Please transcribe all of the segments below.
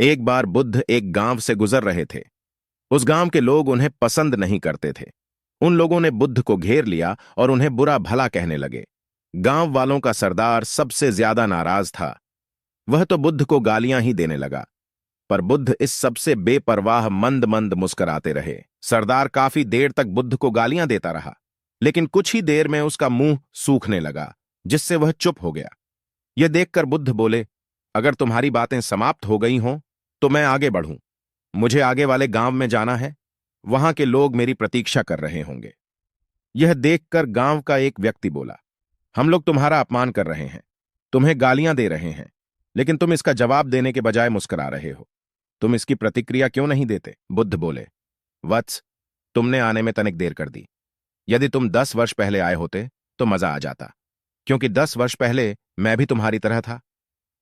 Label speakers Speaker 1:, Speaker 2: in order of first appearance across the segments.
Speaker 1: एक बार बुद्ध एक गांव से गुजर रहे थे। उस गांव के लोग उन्हें पसंद नहीं करते थे। उन लोगों ने बुद्ध को घेर लिया और उन्हें बुरा भला कहने लगे। गांव वालों का सरदार सबसे ज्यादा नाराज था। वह तो बुद्ध को गालियां ही देने लगा, पर बुद्ध इस सबसे बेपरवाह मंद मंद मुस्कुराते रहे। सरदार काफी देर तक बुद्ध को गालियां देता रहा, लेकिन कुछ ही देर में उसका मुंह सूखने लगा, जिससे वह चुप हो गया। यह देखकर बुद्ध बोले, अगर तुम्हारी बातें समाप्त हो गई हों तो मैं आगे बढ़ूं। मुझे आगे वाले गांव में जाना है। वहां के लोग मेरी प्रतीक्षा कर रहे होंगे। यह देखकर गांव का एक व्यक्ति बोला, हम लोग तुम्हारा अपमान कर रहे हैं, तुम्हें गालियां दे रहे हैं, लेकिन तुम इसका जवाब देने के बजाय मुस्कुरा रहे हो। तुम इसकी प्रतिक्रिया क्यों नहीं देते? बुद्ध बोले, वत्स, तुमने आने में तनिक देर कर दी। यदि तुम 10 वर्ष पहले आए होते तो मजा आ जाता, क्योंकि 10 वर्ष पहले मैं भी तुम्हारी तरह था।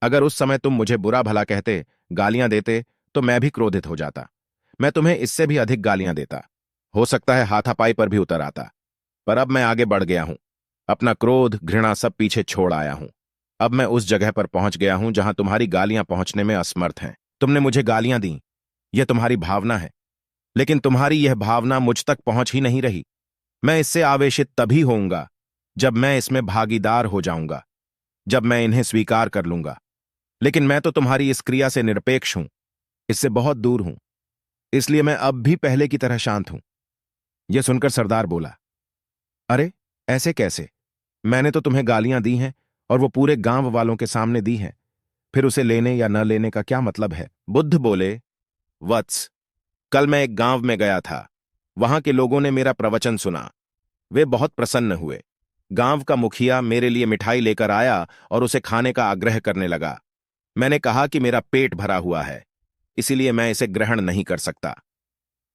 Speaker 1: अगर उस समय तुम मुझे बुरा भला कहते, गालियां देते, तो मैं भी क्रोधित हो जाता। मैं तुम्हें इससे भी अधिक गालियां देता, हो सकता है हाथापाई पर भी उतर आता। पर अब मैं आगे बढ़ गया हूं। अपना क्रोध, घृणा सब पीछे छोड़ आया हूं। अब मैं उस जगह पर पहुंच गया हूं जहां तुम्हारी गालियां पहुंचने में असमर्थ हैं। तुमने मुझे गालियां दी, यह तुम्हारी भावना है, लेकिन तुम्हारी यह भावना मुझ तक पहुंच ही नहीं रही। मैं इससे आवेशित तभी होऊंगा जब मैं इसमें भागीदार हो जाऊंगा, जब मैं इन्हें स्वीकार कर लूंगा। लेकिन मैं तो तुम्हारी इस क्रिया से निरपेक्ष हूं, इससे बहुत दूर हूं। इसलिए मैं अब भी पहले की तरह शांत हूं। यह सुनकर सरदार बोला, अरे ऐसे कैसे? मैंने तो तुम्हें गालियां दी हैं और वो पूरे गांव वालों के सामने दी हैं। फिर उसे लेने या न लेने का क्या मतलब है? बुद्ध बोले, वत्स, कल मैं एक गांव में गया था। वहां के लोगों ने मेरा प्रवचन सुना। वे बहुत प्रसन्न हुए। गांव का मुखिया मेरे लिए मिठाई लेकर आया और उसे खाने का आग्रह करने लगा। मैंने कहा कि मेरा पेट भरा हुआ है, इसीलिए मैं इसे ग्रहण नहीं कर सकता।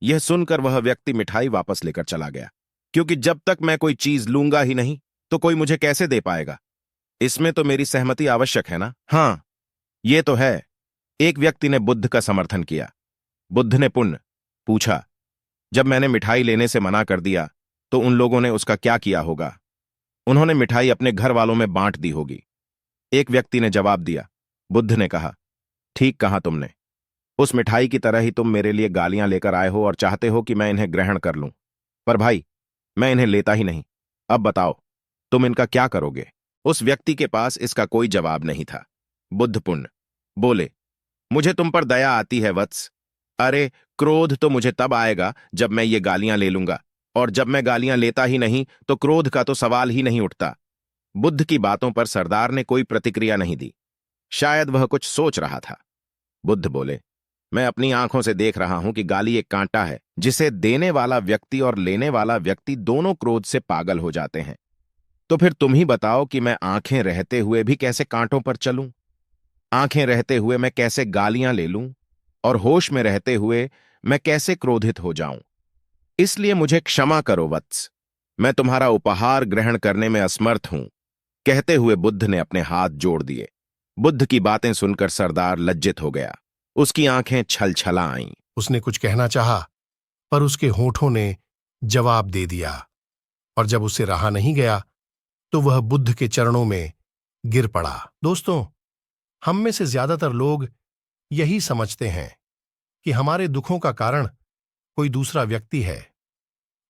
Speaker 1: यह सुनकर वह व्यक्ति मिठाई वापस लेकर चला गया, क्योंकि जब तक मैं कोई चीज लूंगा ही नहीं तो कोई मुझे कैसे दे पाएगा? इसमें तो मेरी सहमति आवश्यक है ना? हां, यह तो है। एक व्यक्ति ने बुद्ध का समर्थन किया। बुद्ध ने पुनः पूछा, जब मैंने मिठाई लेने से मना कर दिया तो उन लोगों ने उसका क्या किया होगा? उन्होंने मिठाई अपने घर वालों में बांट दी होगी। एक व्यक्ति ने जवाब दिया। बुद्ध ने कहा, ठीक कहा तुमने। उस मिठाई की तरह ही तुम मेरे लिए गालियां लेकर आए हो और चाहते हो कि मैं इन्हें ग्रहण कर लूं। पर भाई, मैं इन्हें लेता ही नहीं। अब बताओ, तुम इनका क्या करोगे? उस व्यक्ति के पास इसका कोई जवाब नहीं था। बुद्ध पुनः बोले, मुझे तुम पर दया आती है वत्स। अरे, क्रोध तो मुझे तब आएगा जब मैं ये गालियां ले लूंगा, और जब मैं गालियां लेता ही नहीं तो क्रोध का तो सवाल ही नहीं उठता। बुद्ध की बातों पर सरदार ने कोई प्रतिक्रिया नहीं दी। शायद वह कुछ सोच रहा था। बुद्ध बोले, मैं अपनी आंखों से देख रहा हूं कि गाली एक कांटा है, जिसे देने वाला व्यक्ति और लेने वाला व्यक्ति दोनों क्रोध से पागल हो जाते हैं। तो फिर तुम ही बताओ कि मैं आंखें रहते हुए भी कैसे कांटों पर चलूं? आंखें रहते हुए मैं कैसे गालियां ले लूं? और होश में रहते हुए मैं कैसे क्रोधित हो जाऊं? इसलिए मुझे क्षमा करो वत्स, मैं तुम्हारा उपहार ग्रहण करने में असमर्थ हूं। कहते हुए बुद्ध ने अपने हाथ जोड़ दिए। बुद्ध की बातें सुनकर सरदार लज्जित हो गया। उसकी आंखें छलछला आईं।
Speaker 2: उसने कुछ कहना चाहा, पर उसके होठों ने जवाब दे दिया, और जब उसे रहा नहीं गया तो वह बुद्ध के चरणों में गिर पड़ा। दोस्तों, हम में से ज्यादातर लोग यही समझते हैं कि हमारे दुखों का कारण कोई दूसरा व्यक्ति है,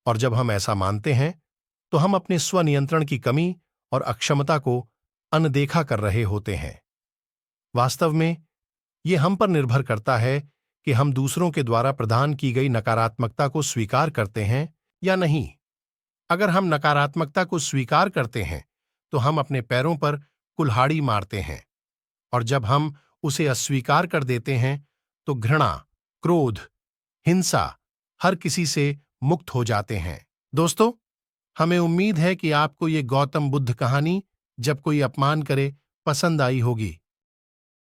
Speaker 2: और जब हम ऐसा मानते हैं तो हम अपने स्वनियंत्रण की कमी और अक्षमता को अनदेखा कर रहे होते हैं। वास्तव में यह हम पर निर्भर करता है कि हम दूसरों के द्वारा प्रदान की गई नकारात्मकता को स्वीकार करते हैं या नहीं। अगर हम नकारात्मकता को स्वीकार करते हैं तो हम अपने पैरों पर कुल्हाड़ी मारते हैं, और जब हम उसे अस्वीकार कर देते हैं तो घृणा, क्रोध, हिंसा हर किसी से मुक्त हो जाते हैं। दोस्तों, हमें उम्मीद है कि आपको ये गौतम बुद्ध कहानी, जब कोई अपमान करे, पसंद आई होगी।